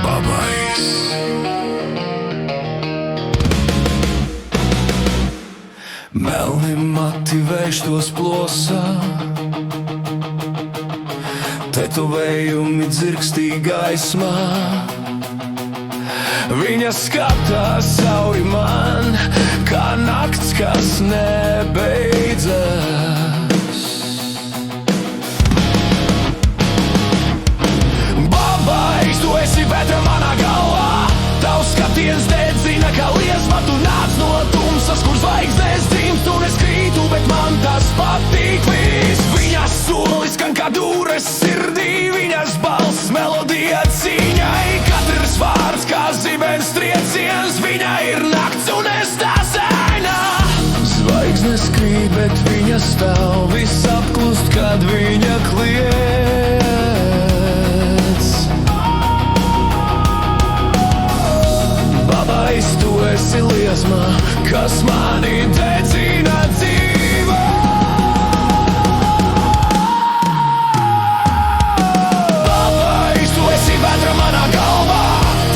Babais. Melni mati vērštos plosā, tetovējumi dzirkstī gaismā. Viņa skatās cauri man, kā nakts, kas nebeidzas. Babais, tu esi vētra manā galvā, tavs skatiens dedzina kā liesma. Tu nāc no tumsas, kur zvaigznes dzimst, un es krītu, bet man tas patīk viss. Viņas solis skan kā dūres sirdī, viņas balss melodija cīņai. Katrs vārds kā zibens trieciens, viņa ir nakts un es tās aina. Zvaigznes krīt, bet viņa stāv, viss apklust, kad viņa kliedz. Babais, tu esi liesma, kas mani dedzina dzīvē. Babais, tu esi vētra manā galvā,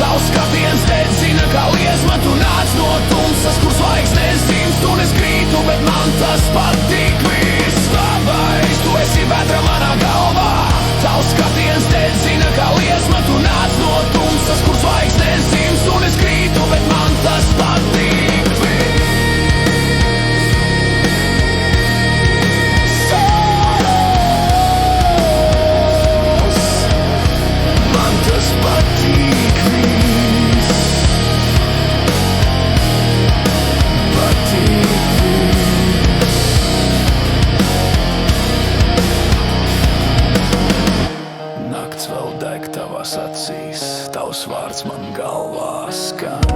tavs skatiens dedzina kā liesma. Tu nāc no tumsas, kur zvaigznes dzimst, un es krītu, bet man tas patīk viss. Babais, tu esi vētra manā galvā, tavs skatiens dedzina kā liesma. Tu nāc no tumsas, kur zvaigznes dzimst, un es krītu, bet man tas patīk viss. Man tas patīk viss. Patīk viss. Nakts vēl deg tavās acīs, tavs vārds man galvā skan.